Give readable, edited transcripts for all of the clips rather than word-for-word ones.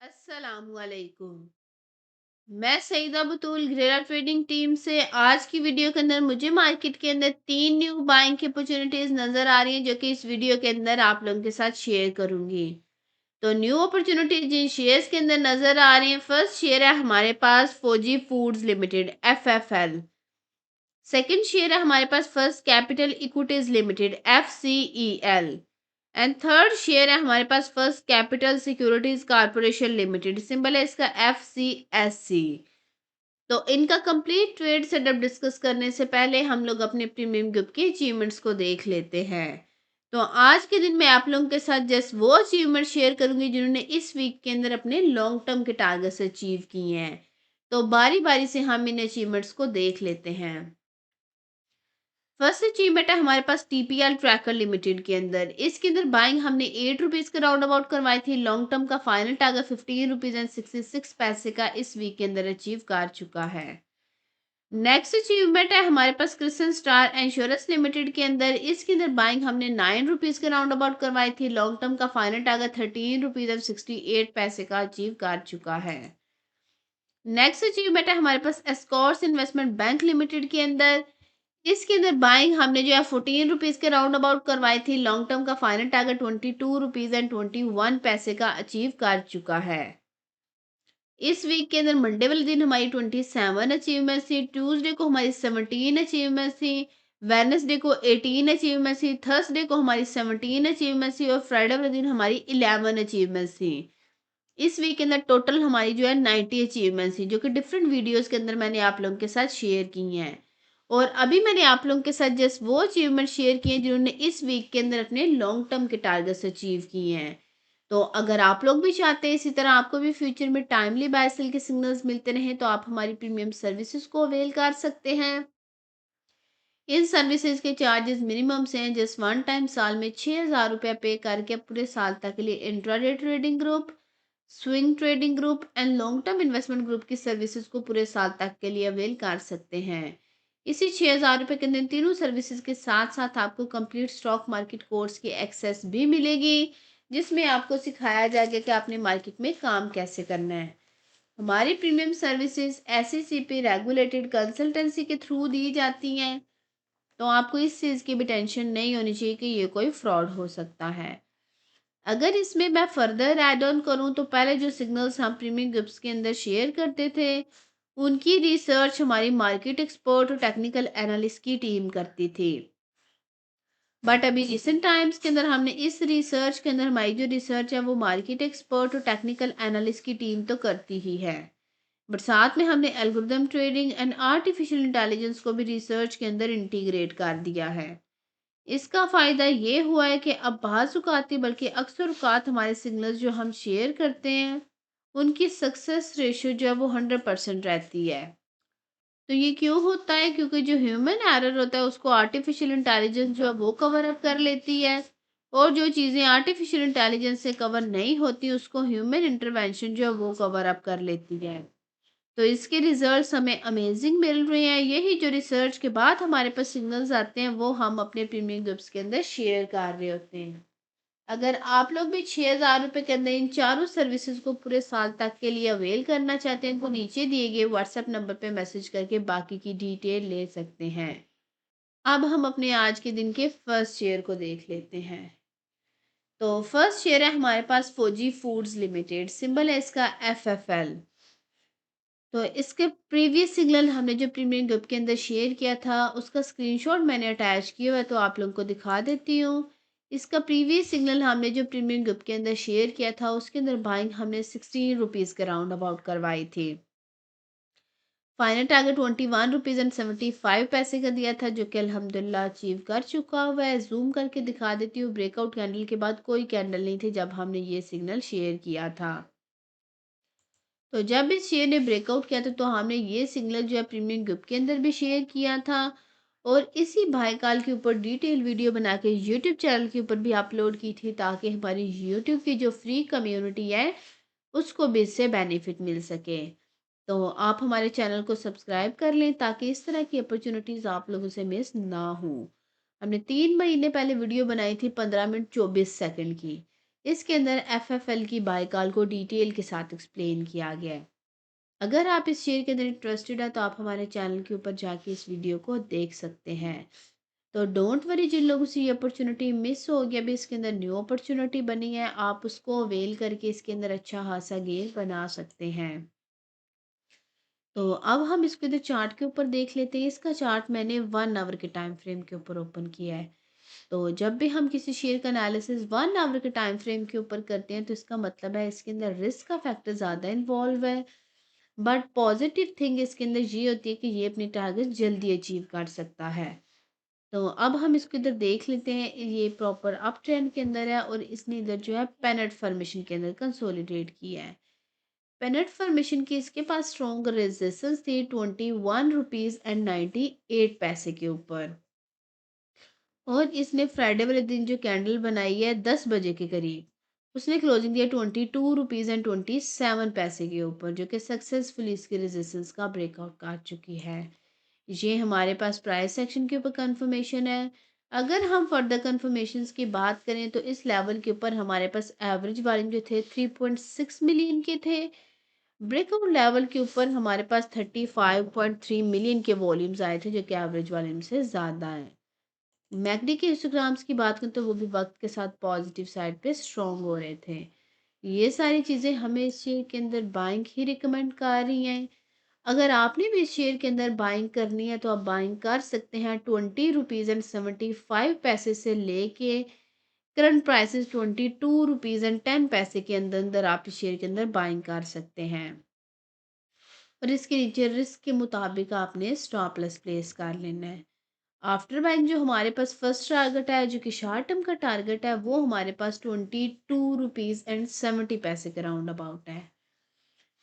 अस्सलामुअलैकुम। मैं सईदा बतूल ग्रेरा trading team से आज की वीडियो के अंदर मुझे मार्केट के अंदर 3 न्यू बाइंग की अपॉर्चुनिटीज नजर आ रही हैं जो कि इस वीडियो के अंदर आप लोगों के साथ शेयर करूंगी। तो न्यू अपॉर्चुनिटीज जिन शेयर्स के अंदर नजर आ रही हैं, फर्स्ट शेयर है हमारे पास Fauji Foods Limited FFL। Second share है हमारे पास first capital equities limited FCEL। And third share है हमारे पास first capital securities corporation limited, symbol है इसका FCSC। तो इनका कंप्लीट ट्रेड सेटअप डिस्कस करने से पहले हम लोग अपने प्रीमियम ग्रुप के अचीवमेंट्स को देख लेते हैं। तो आज के दिन मैं आप लोगों के साथ जस्ट वो अचीवमेंट शेयर करूंगी जिन्होंने इस वीक के अंदर अपने लॉन्ग टर्म के टारगेट्स अचीव किए हैं। तो बारी बारी से हम इन अचीवमेंट्स को देख लेते हैं। फर्स्ट अचीवमेंट है हमारे पास TPL ट्रैकर लिमिटेड के अंदर। इसके अंदर बाइंग हमने 8 रुपीज़ का राउंड अबाउट करवाई थी। लॉन्ग टर्म का फाइनल टारगेट 15 रुपीज़ एंड 66 पैसे का इस वीक के अंदर अचीव कर चुका है। नेक्स्ट अचीवमेंट है हमारे पास क्रिस्टन स्टार इंश्योरेंस लिमिटेड के अंदर। इसके अंदर बाइंग हमने 9 रुपीज़ का राउंड अबाउट करवाई थी। लॉन्ग टर्म का फाइनल टारगेट 13 रुपीज़ एंड 68 पैसे का अचीव कर चुका है। नेक्स्ट अचीवमेंट है हमारे पास एस्कॉर्स इन्वेस्टमेंट बैंक लिमिटेड के अंदर। इसके अंदर बाइंग हमने जो है 14 रुपीज़ के राउंड अबाउट करवाई थी। लॉन्ग टर्म का फाइनल टारगेट 22 रुपीज़ एंड 21 पैसे का अचीव कर चुका है। इस वीक के अंदर मंडे वाले दिन हमारी 27 अचीवमेंट थी, ट्यूसडे को हमारी 17 अचीवमेंट थी, वेडनेसडे को 18 अचीवमेंट थी, थर्सडे को हमारी 17 अचीवमेंट थी और फ्राइडे वाले दिन हमारी 11 अचीवमेंट थी। इस वीक के अंदर टोटल हमारी जो है 90 अचीवमेंट्स थी जो कि डिफरेंट वीडियोस के अंदर मैंने आप लोगों के साथ शेयर की हैं। और अभी मैंने आप लोगों के साथ जस्ट वो अचीवमेंट शेयर किए हैं जिन्होंने इस वीक के अंदर अपने लॉन्ग टर्म के टारगेट्स अचीव किए हैं। तो अगर आप लोग भी चाहते हैं इसी तरह आपको भी फ्यूचर में टाइमली बाय सेल के सिग्नल्स मिलते रहें तो आप हमारी प्रीमियम सर्विसेज को अवेल कर सकते हैं। इन सर्विसेज के चार्जेस मिनिमम से हैं। जस्ट वन टाइम साल में 6,000 रुपये पे करके पूरे साल तक के लिए intraday trading group, swing trading group and long term investment group की सर्विसेज को पूरे साल तक के लिए अवेल कर सकते हैं। इसी 6,000 रुपये के अंदर तीनों सर्विसेज के साथ साथ आपको कंप्लीट स्टॉक मार्केट कोर्स की एक्सेस भी मिलेगी जिसमें आपको सिखाया जाएगा कि आपने मार्केट में काम कैसे करना है। हमारी premium services SECP regulated consultancy के थ्रू दी जाती हैं। तो आपको इस चीज़ की भी टेंशन नहीं होनी चाहिए कि ये कोई फ्रॉड हो सकता है। अगर इसमें मैं फर्दर ऐड ऑन करूं तो पहले जो सिग्नल्स हम प्रीमियम ग्रुप्स के अंदर शेयर करते थे उनकी रिसर्च हमारी मार्केट एक्सपर्ट और टेक्निकल एनालिस्ट की टीम करती थी। बट अभी रिसेंट टाइम्स के अंदर हमने इस रिसर्च के अंदर हमारी जो रिसर्च है वो मार्केट एक्सपर्ट और टेक्निकल एनालिस्ट की टीम तो करती ही है, बट साथ में हमने algorithm trading and artificial intelligence को भी रिसर्च के अंदर इंटीग्रेट कर दिया है। इसका फ़ायदा ये हुआ है कि अब बाज़-औक़ात बल्कि अक्सर औक़ात हमारे सिग्नल्स जो हम शेयर करते हैं, उनकी सक्सेस रेशियो जो है वो 100% रहती है। तो ये क्यों होता है? क्योंकि जो ह्यूमन एरर होता है उसको आर्टिफ़िशियल इंटेलिजेंस जो है वो कवर अप कर लेती है और जो चीज़ें आर्टिफ़िशियल इंटेलिजेंस से कवर नहीं होती उसको ह्यूमन इंटरवेंशन जो है वो कवर अप कर लेती है। तो इसके रिजल्ट्स हमें अमेजिंग मिल रहे हैं। यही जो रिसर्च के बाद हमारे पास सिग्नल्स आते हैं वो हम अपने प्रीमियम ग्रुप्स के अंदर शेयर कर रहे होते हैं। अगर आप लोग भी 6,000 रुपये के अंदर इन चारों सर्विसेज को पूरे साल तक के लिए अवेल करना चाहते हैं तो नीचे दिए गए व्हाट्सएप नंबर पे मैसेज करके बाकी की डिटेल ले सकते हैं। अब हम अपने आज के दिन के फर्स्ट शेयर को देख लेते हैं। तो फर्स्ट शेयर है हमारे पास फौजी फूड्स लिमिटेड, सिंबल है इसका FFL। तो इसके प्रीवियस सिग्नल हमने जो प्रीमियम ग्रुप के अंदर शेयर किया था उसका स्क्रीनशॉट मैंने अटैच किया हुआ है तो आप लोगों को दिखा देती हूँ। इसका प्रीवियस सिग्नल हमने जो प्रीमियम ग्रुप के अंदर शेयर किया था उसके अंदर बाइंग हमने 16 रुपीज़ के राउंड अबाउट करवाई थी। फाइनल टारगेट 21 रुपीज़ एंड 75 पैसे का दिया था जो कि अल्हम्दुलिल्लाह अचीव कर चुका हुआ है। जूम करके दिखा देती हूँ। ब्रेकआउट कैंडल के बाद कोई कैंडल नहीं थी जब हमने ये सिग्नल शेयर किया था। तो जब इस शेयर ने ब्रेकआउट किया था तो हमने ये सिग्नल जो है प्रीमियम ग्रुप के अंदर भी शेयर किया था और इसी भाईकाल के ऊपर डिटेल वीडियो बना के यूट्यूब चैनल के ऊपर भी अपलोड की थी ताकि हमारी यूट्यूब की जो फ्री कम्युनिटी है उसको भी इससे बेनिफिट मिल सके। तो आप हमारे चैनल को सब्सक्राइब कर लें ताकि इस तरह की अपॉर्चुनिटीज़ आप लोगों से मिस ना हो। हमने 3 महीने पहले वीडियो बनाई थी 15 मिनट 24 सेकंड की। इसके अंदर एफएफएल की बाय कॉल को डिटेल के साथ एक्सप्लेन किया गया है। अगर आप इस शेयर के अंदर इंटरेस्टेड है तो आप हमारे चैनल के ऊपर जाके इस वीडियो को देख सकते हैं। तो डोंट वरी, जिन लोगों से ये अपॉर्चुनिटी मिस हो गया, अभी इसके अंदर न्यू अपॉर्चुनिटी बनी है, आप उसको अवेल करके इसके अंदर अच्छा खासा गेन बना सकते हैं। तो अब हम इसके अंदर चार्ट के ऊपर देख लेते हैं। इसका चार्ट मैंने 1 आवर के टाइम फ्रेम के ऊपर ओपन किया है। तो जब भी हम किसी शेयर का एनालिसिस 1 आवर के टाइम फ्रेम के ऊपर करते हैं तो इसका मतलब है इसके अंदर रिस्क का फैक्टर ज़्यादा इन्वॉल्व है। बट पॉजिटिव थिंग इसके अंदर ये होती है कि ये अपनी टारगेट जल्दी अचीव कर सकता है। तो अब हम इसको इधर देख लेते हैं, ये प्रॉपर अप ट्रेंड के अंदर है और इसने इधर जो है पेनेट फॉर्मेशन के अंदर कंसोलिडेट किया है। पेनेट फॉर्मेशन की इसके पास स्ट्रॉन्ग रेजिस्टेंस थी 21 रुपीज़ एंड 98 पैसे के ऊपर। और इसने फ्राइडे वाले दिन जो कैंडल बनाई है 10 बजे के करीब, उसने क्लोजिंग दिया 22 रुपीज़ एंड 27 पैसे के ऊपर, जो कि सक्सेसफुली इसके रेजिस्टेंस का ब्रेकआउट कर चुकी है। ये हमारे पास प्राइस सेक्शन के ऊपर कंफर्मेशन है। अगर हम फर्दर कंफर्मेशंस की बात करें तो इस लेवल के ऊपर हमारे पास एवरेज वॉल्यूम जो थे 3.6 मिलियन के थे। ब्रेकआउट लेवल के ऊपर हमारे पास 35.3 मिलियन के वॉल्यूम्स आए थे, जो कि एवरेज वॉल्यूम से ज़्यादा है। मैकडी के हिस्टोग्राम्स की बात करें तो वो भी वक्त के साथ पॉजिटिव साइड पे स्ट्रॉन्ग हो रहे थे। ये सारी चीज़ें हमें इस शेयर के अंदर बाइंग ही रिकमेंड कर रही हैं। अगर आपने भी इस शेयर के अंदर बाइंग करनी है तो आप बाइंग कर सकते हैं 20 रुपीज़ एंड 75 पैसे से लेके करंट प्राइसेस 22 रुपीज़ एंड 10 पैसे के अंदर अंदर आप इस शेयर के अंदर बाइंग कर सकते हैं। और इसके नीचे रिस्क के मुताबिक आपने स्टॉप लॉस प्लेस कर लेना है। आफ्टर बैंक जो हमारे पास फर्स्ट टारगेट है, जो कि शॉर्ट टर्म का टारगेट है, वो हमारे पास 22 रुपीज़ एंड 70 पैसे के राउंड अबाउट है।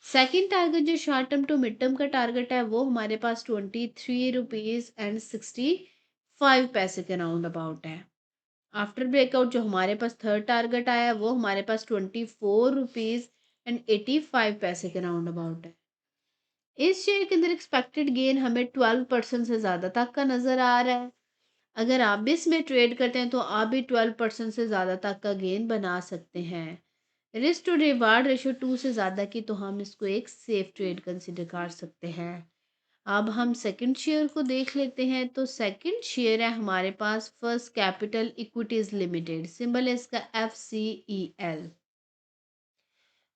सेकंड टारगेट जो short term to mid term का टारगेट है, वो हमारे पास 23 रुपीज़ एंड 65 पैसे के राउंड अबाउट है। आफ्टर ब्रेकआउट जो हमारे पास थर्ड टारगेट आया है, वो हमारे पास 24 रुपीज़ एंड 85 पैसे के राउंड अबाउट है। इस शेयर के अंदर एक्सपेक्टेड गेन हमें 12% से ज़्यादा तक का नज़र आ रहा है। अगर आप भी इसमें ट्रेड करते हैं तो आप भी 12% से ज़्यादा तक का गेन बना सकते हैं। रिस्क टू रिवार्ड रेशो 2 से ज़्यादा की तो हम इसको एक सेफ ट्रेड कंसिडर कर सकते हैं। अब हम सेकंड शेयर को देख लेते हैं। तो सेकंड शेयर है हमारे पास first capital equities limited, symbol है इसका FCEL।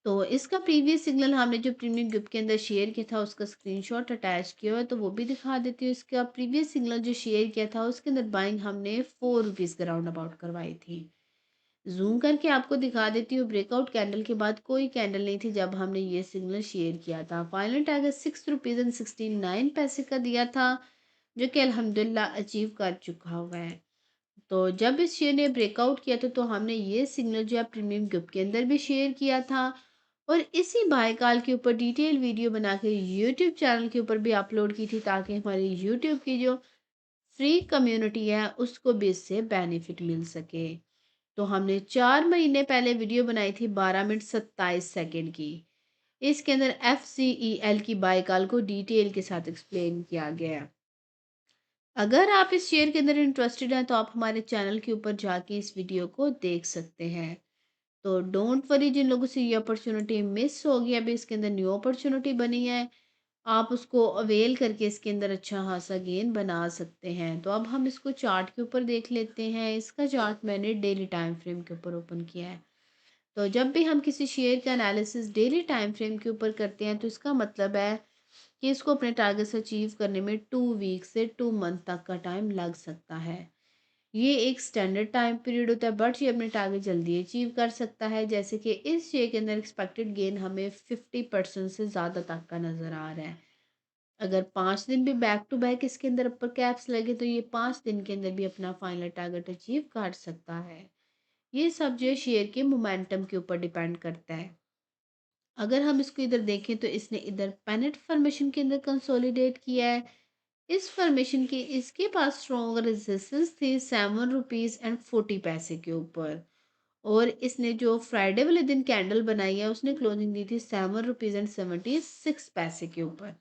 तो इसका प्रीवियस सिग्नल हमने जो प्रीमियम ग्रुप के अंदर शेयर किया था उसका स्क्रीनशॉट अटैच किया हुआ है, तो वो भी दिखा देती हूँ। इसका प्रीवियस सिग्नल जो शेयर किया था उसके अंदर बाइंग हमने 4 रुपीज़ के राउंड अबाउट करवाई थी। जूम करके आपको दिखा देती हूँ, ब्रेकआउट कैंडल के बाद कोई कैंडल नहीं थी जब हमने ये सिग्नल शेयर किया था। फाइनल टारगेट 6 रुपीज़ एंड 69 पैसे का दिया था, जो कि अल्हम्दुलिल्लाह अचीव कर चुका हुआ है। तो जब इस शेयर ने ब्रेकआउट किया था तो हमने ये सिग्नल जो है प्रीमियम ग्रुप के अंदर भी शेयर किया था और इसी बाय कॉल के ऊपर डिटेल वीडियो बना के यूट्यूब चैनल के ऊपर भी अपलोड की थी, ताकि हमारी यूट्यूब की जो फ्री कम्युनिटी है उसको भी इससे बेनिफिट मिल सके। तो हमने 4 महीने पहले वीडियो बनाई थी 12 मिनट 27 सेकेंड की। इसके अंदर FCEL की बाय कॉल को डिटेल के साथ एक्सप्लेन किया गया है। अगर आप इस शेयर के अंदर इंटरेस्टेड हैं तो आप हमारे चैनल के ऊपर जाके इस वीडियो को देख सकते हैं। तो डोंट वरी, जिन लोगों से ये अपॉर्चुनिटी मिस हो गई, अभी इसके अंदर न्यू अपॉर्चुनिटी बनी है, आप उसको अवेल करके इसके अंदर अच्छा खासा गेन बना सकते हैं। तो अब हम इसको चार्ट के ऊपर देख लेते हैं। इसका चार्ट मैंने डेली टाइम फ्रेम के ऊपर ओपन किया है। तो जब भी हम किसी शेयर का एनालिसिस डेली टाइम फ्रेम के ऊपर करते हैं तो इसका मतलब है कि इसको अपने टारगेट्स अचीव करने में 2 वीक से 2 मंथ तक का टाइम लग सकता है। ये एक स्टैंडर्ड टाइम पीरियड होता है, बट ये अपने टारगेट जल्दी अचीव कर सकता है। जैसे कि इस शेयर के अंदर एक्सपेक्टेड गेन हमें 50% से ज़्यादा तक का नज़र आ रहा है। अगर 5 दिन भी बैक टू बैक इसके अंदर अपर कैप्स लगे तो ये 5 दिन के अंदर भी अपना फाइनल टारगेट अचीव कर सकता है। ये सब जो है शेयर के मोमेंटम के ऊपर डिपेंड करता है। अगर हम इसको इधर देखें तो इसने इधर पेनेट फॉर्मेशन के अंदर कंसोलिडेट किया है। इस फॉर्मेशन की इसके पास स्ट्रॉन्ग रेजिस्टेंस थी 7 रुपीज़ एंड 40 पैसे के ऊपर। और इसने जो फ्राइडे वाले दिन कैंडल बनाई है उसने क्लोजिंग दी थी 7 रुपीज़ एंड 76 पैसे के ऊपर,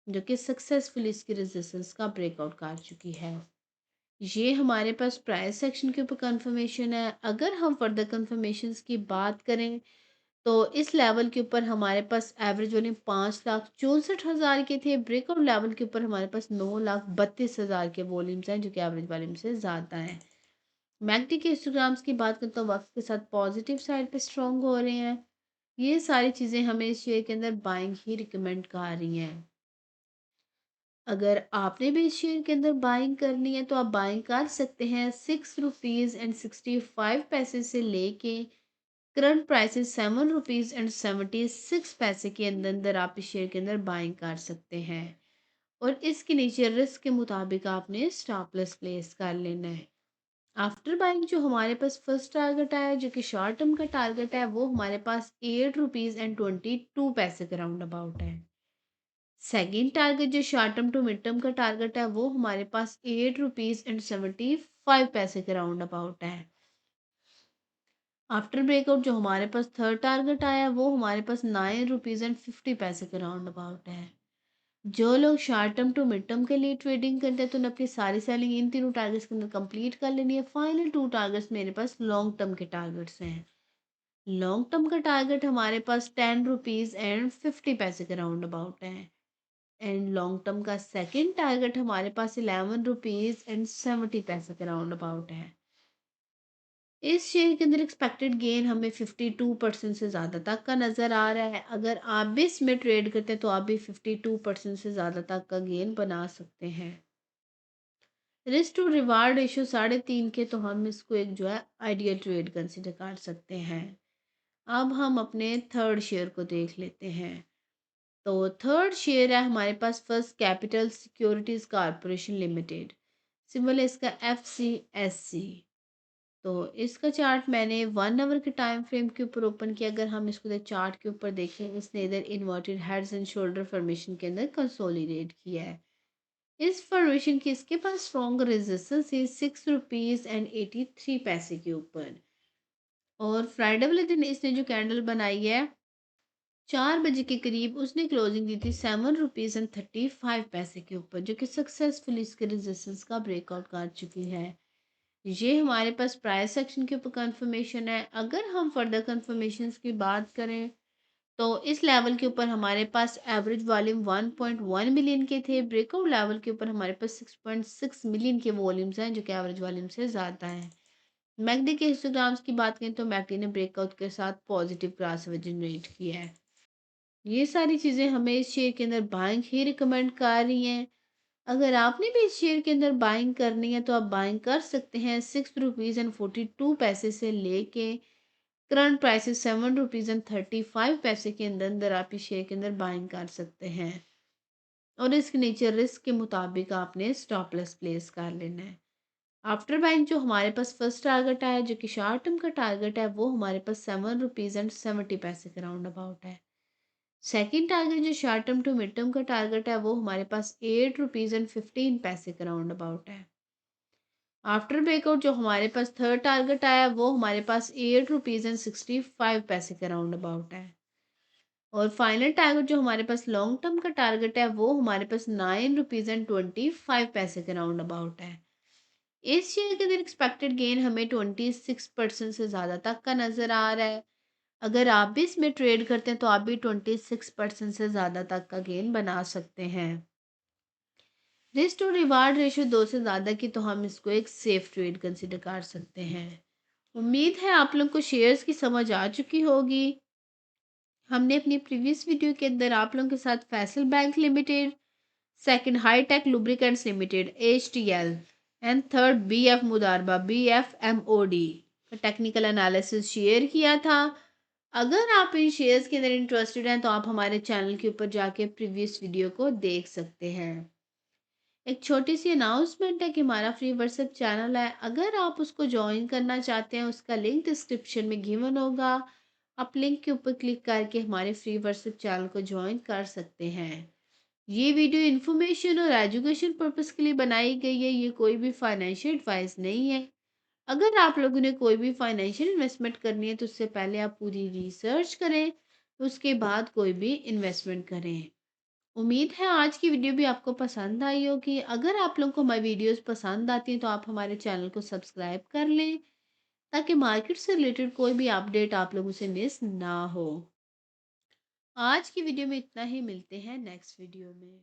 जो कि सक्सेसफुली इसकी रेजिस्टेंस का ब्रेकआउट कर चुकी है। ये हमारे पास प्राइस सेक्शन के ऊपर कंफर्मेशन है। अगर हम फर्दर कंफर्मेशंस की बात करें तो इस लेवल के ऊपर हमारे पास एवरेज वॉल्यूम 5,64,000 के थे। ब्रेकआउट लेवल के ऊपर हमारे पास 9,32,000 के वॉल्यूम्स हैं जो कि एवरेज वॉल्यूम से ज़्यादा हैं। मैकडी के हिस्टोग्राम्स की बात करें तो वक्त के साथ पॉजिटिव साइड पे स्ट्रॉन्ग हो रहे हैं। ये सारी चीज़ें हमें इस शेयर के अंदर बाइंग ही रिकमेंड कर रही हैं। अगर आपने भी इस शेयर के अंदर बाइंग करनी है तो आप बाइंग कर सकते हैं ₹6.65 से लेके करंट प्राइसेस ₹7.76 के अंदर अंदर आप इस शेयर के अंदर बाइंग कर सकते हैं। और इसके नीचे रिस्क के मुताबिक आपने स्टॉप लॉस प्लेस कर लेना है। आफ्टर बाइंग जो हमारे पास फर्स्ट टारगेट है जो कि शॉर्ट टर्म का टारगेट है वो हमारे पास ₹8.22 के राउंड अबाउट है। सेकंड टारगेट जो short term to mid term का टारगेट है वो हमारे पास ₹8.75 के राउंड अबाउट है। आफ्टर ब्रेकआउट जो हमारे पास थर्ड टारगेट आया वो हमारे पास ₹9.50 के राउंड अबाउट है। जो लोग short term to mid term के लिए ट्रेडिंग करते हैं तो उन्हें अपनी सारी सेलिंग इन तीनों टारगेट्स के अंदर कंप्लीट कर लेनी है। फाइनल टू टारगेट्स मेरे पास लॉन्ग टर्म के टारगेट्स हैं। लॉन्ग टर्म का टारगेट हमारे पास ₹10.50 के राउंड अबाउट है। एंड लॉन्ग टर्म का सेकंड टारगेट हमारे पास ₹11.70 के राउंड अबाउट है। इस शेयर के अंदर एक्सपेक्टेड गेन हमें 52% से ज़्यादा तक का नज़र आ रहा है। अगर आप भी इसमें ट्रेड करते हैं तो आप भी 52% से ज़्यादा तक का गेन बना सकते हैं। रिस्क टू रिवार्ड रेशियो 3.5 के तो हम इसको एक जो है आइडियल ट्रेड कंसिडर कर सकते हैं। अब हम अपने थर्ड शेयर को देख लेते हैं। तो थर्ड शेयर है हमारे पास first capital securities corporation limited. Symbol है इसका FCSC। तो इसका चार्ट मैंने 1 आवर के टाइम फ्रेम के ऊपर ओपन किया। अगर हम इसको चार्ट के ऊपर देखें इसने इधर inverted heads and shoulder formation के अंदर कंसोलिडेट किया है। इस फॉर्मेशन की इसके पास स्ट्रॉन्ग रेजिस्टेंस है ₹6.83 के ऊपर। और फ्राइडे वाले दिन इसने जो कैंडल बनाई है 4 बजे के करीब उसने क्लोजिंग दी थी ₹7.35 के ऊपर जो कि सक्सेसफुली इसके रेजिस्टेंस का ब्रेकआउट कर चुकी है। ये हमारे पास प्राइस सेक्शन के ऊपर कंफर्मेशन है। अगर हम फर्दर कंफर्मेशंस की बात करें तो इस लेवल के ऊपर हमारे पास एवरेज वॉल्यूम 1.1 मिलियन के थे। ब्रेकआउट लेवल के ऊपर हमारे पास 6.6 मिलियन के वॉल्यूम्स हैं जो कि एवरेज वॉल्यूम से ज़्यादा है। मैकडी के हिस्टोग्राम्स की बात करें तो मैकडी ने ब्रेकआउट के साथ पॉजिटिव क्रॉसओवर जनरेट किया है। ये सारी चीज़ें हमें इस शेयर के अंदर बाइंग ही रिकमेंड कर रही हैं। अगर आपने भी इस शेयर के अंदर बाइंग करनी है तो आप बाइंग कर सकते हैं ₹6.42 से लेके करंट प्राइस ₹7.35 के अंदर अंदर आप इस शेयर के अंदर बाइंग कर सकते हैं। और इसके नीचे रिस्क के मुताबिक आपने स्टॉप लॉस प्लेस कर लेना है। आफ्टर बाइंग जो हमारे पास फर्स्ट टारगेट आया जो कि शॉर्ट टर्म का टारगेट है वो हमारे पास ₹7.70 के राउंड अबाउट है। सेकंड टारगेट जो short term to mid term का टारगेट है वो हमारे पास ₹8.15 के राउंड अबाउट है। आफ्टर ब्रेकआउट जो हमारे पास थर्ड टारगेट आया वो हमारे पास ₹8.65 के राउंड अबाउट है। और फाइनल टारगेट जो हमारे पास लॉन्ग टर्म का टारगेट है वो हमारे पास ₹9.25 के राउंड अबाउट है। इस शेयर के अंदर एक्सपेक्टेड गेन हमें 26% से ज़्यादा तक का नज़र आ रहा है। अगर आप भी इसमें ट्रेड करते हैं तो आप भी 26% से ज़्यादा तक का गेन बना सकते हैं। रिस्क टू रिवार्ड रेशियो 2 से ज़्यादा की तो हम इसको एक सेफ ट्रेड कंसिडर कर सकते हैं। उम्मीद है आप लोग को शेयर्स की समझ आ चुकी होगी। हमने अपनी प्रीवियस वीडियो के अंदर आप लोगों के साथ Faysal bank limited, second hi tech lubricants limited HTL and third BF Modaraba BFMOD का टेक्निकल एनालिसिस शेयर किया था। अगर आप इन शेयर्स के अंदर इंटरेस्टेड हैं तो आप हमारे चैनल के ऊपर जाके प्रीवियस वीडियो को देख सकते हैं। एक छोटी सी अनाउंसमेंट है कि हमारा फ्री व्हाट्सएप चैनल है। अगर आप उसको ज्वाइन करना चाहते हैं उसका लिंक डिस्क्रिप्शन में गिवन होगा। आप लिंक के ऊपर क्लिक करके हमारे फ्री व्हाट्सएप चैनल को ज्वाइन कर सकते हैं। ये वीडियो इन्फॉर्मेशन और एजुकेशन पर्पस के लिए बनाई गई है। ये कोई भी फाइनेंशियल एडवाइस नहीं है। अगर आप लोगों ने कोई भी फाइनेंशियल इन्वेस्टमेंट करनी है तो उससे पहले आप पूरी रिसर्च करें उसके बाद कोई भी इन्वेस्टमेंट करें। उम्मीद है आज की वीडियो भी आपको पसंद आई होगी। अगर आप लोगों को हमारी वीडियोस पसंद आती हैं तो आप हमारे चैनल को सब्सक्राइब कर लें, ताकि मार्केट से रिलेटेड कोई भी अपडेट आप लोगों से मिस ना हो। आज की वीडियो में इतना ही, मिलते हैं नेक्स्ट वीडियो में।